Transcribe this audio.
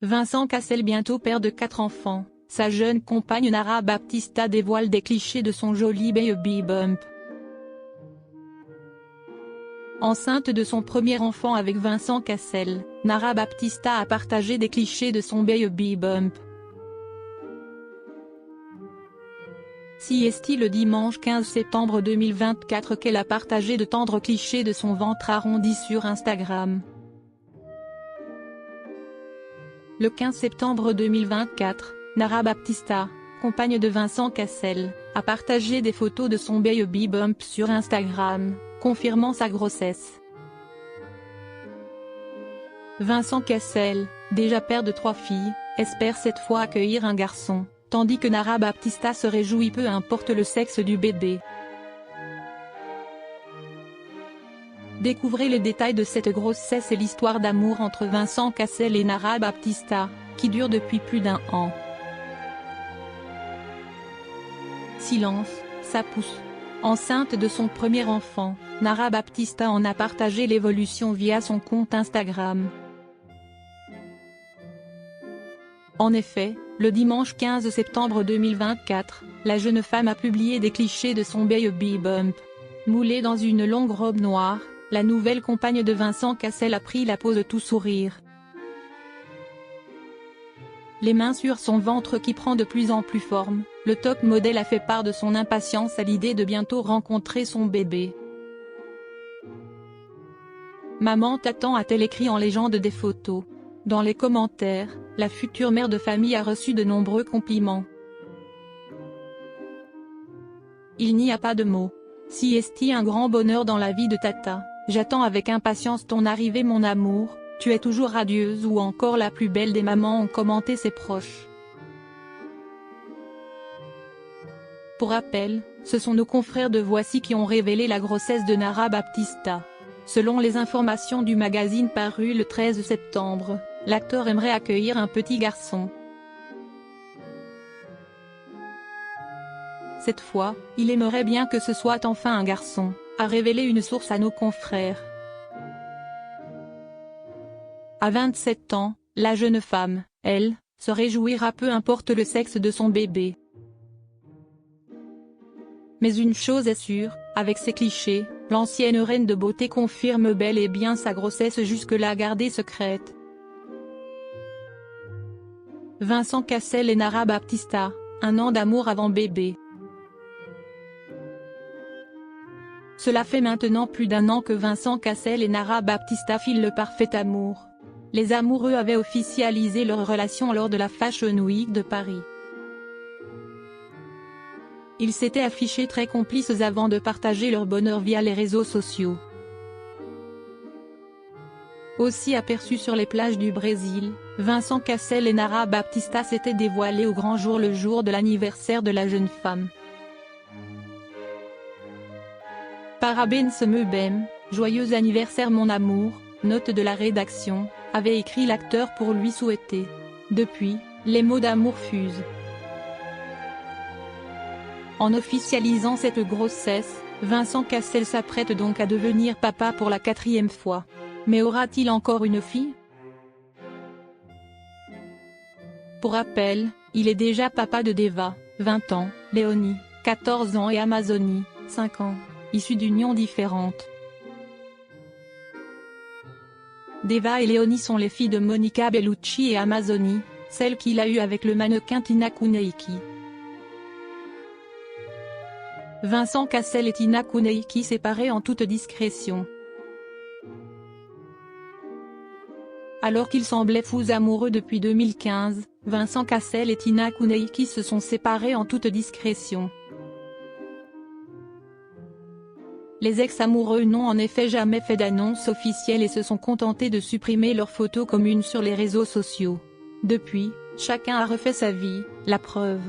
Vincent Cassel, bientôt père de 4 enfants, sa jeune compagne Nara Baptista dévoile des clichés de son joli baby bump. Enceinte de son premier enfant avec Vincent Cassel, Nara Baptista a partagé des clichés de son baby bump. C'est le dimanche 15 septembre 2024 qu'elle a partagé de tendres clichés de son ventre arrondi sur Instagram. Le 15 septembre 2024, Nara Baptista, compagne de Vincent Cassel, a partagé des photos de son baby bump sur Instagram, confirmant sa grossesse. Vincent Cassel, déjà père de 3 filles, espère cette fois accueillir un garçon, tandis que Nara Baptista se réjouit peu importe le sexe du bébé. Découvrez les détails de cette grossesse et l'histoire d'amour entre Vincent Cassel et Nara Baptista, qui dure depuis plus d'1 an. Silence, ça pousse. Enceinte de son premier enfant, Nara Baptista en a partagé l'évolution via son compte Instagram. En effet, le dimanche 15 septembre 2024, la jeune femme a publié des clichés de son baby bump. Moulée dans une longue robe noire, la nouvelle compagne de Vincent Cassel a pris la pose tout sourire. Les mains sur son ventre qui prend de plus en plus forme, le top modèle a fait part de son impatience à l'idée de bientôt rencontrer son bébé. Maman t'attend, a-t-elle écrit en légende des photos. Dans les commentaires, la future mère de famille a reçu de nombreux compliments. Il n'y a pas de mots. C'est un grand bonheur dans la vie de Tata, j'attends avec impatience ton arrivée mon amour, tu es toujours radieuse ou encore la plus belle des mamans, ont commenté ses proches. Pour rappel, ce sont nos confrères de Voici qui ont révélé la grossesse de Nara Baptista. Selon les informations du magazine paru le 13 septembre, l'acteur aimerait accueillir un petit garçon. Cette fois, il aimerait bien que ce soit enfin un garçon, a révélé une source à nos confrères. À 27 ans, la jeune femme, elle, se réjouira peu importe le sexe de son bébé. Mais une chose est sûre, avec ses clichés, l'ancienne reine de beauté confirme bel et bien sa grossesse jusque-là gardée secrète. Vincent Cassel et Nara Baptista, 1 an d'amour avant bébé. Cela fait maintenant plus d'1 an que Vincent Cassel et Nara Baptista filent le parfait amour. Les amoureux avaient officialisé leur relation lors de la Fashion Week de Paris. Ils s'étaient affichés très complices avant de partager leur bonheur via les réseaux sociaux. Aussi aperçus sur les plages du Brésil, Vincent Cassel et Nara Baptista s'étaient dévoilés au grand jour le jour de l'anniversaire de la jeune femme. Parabéns meubem, joyeux anniversaire mon amour, note de la rédaction, avait écrit l'acteur pour lui souhaiter. Depuis, les mots d'amour fusent. En officialisant cette grossesse, Vincent Cassel s'apprête donc à devenir papa pour la 4e fois. Mais aura-t-il encore une fille? Pour rappel, il est déjà papa de Deva, 20 ans, Léonie, 14 ans et Amazonie, 5 ans, issus d'unions différentes. Deva et Léonie sont les filles de Monica Bellucci et Amazonie, celle qu'il a eue avec le mannequin Tina Kuneiki. Vincent Cassel et Tina Kuneiki séparés en toute discrétion. Alors qu'ils semblaient fous amoureux depuis 2015, Vincent Cassel et Tina Kuneiki se sont séparés en toute discrétion. Les ex-amoureux n'ont en effet jamais fait d'annonce officielle et se sont contentés de supprimer leurs photos communes sur les réseaux sociaux. Depuis, chacun a refait sa vie, la preuve.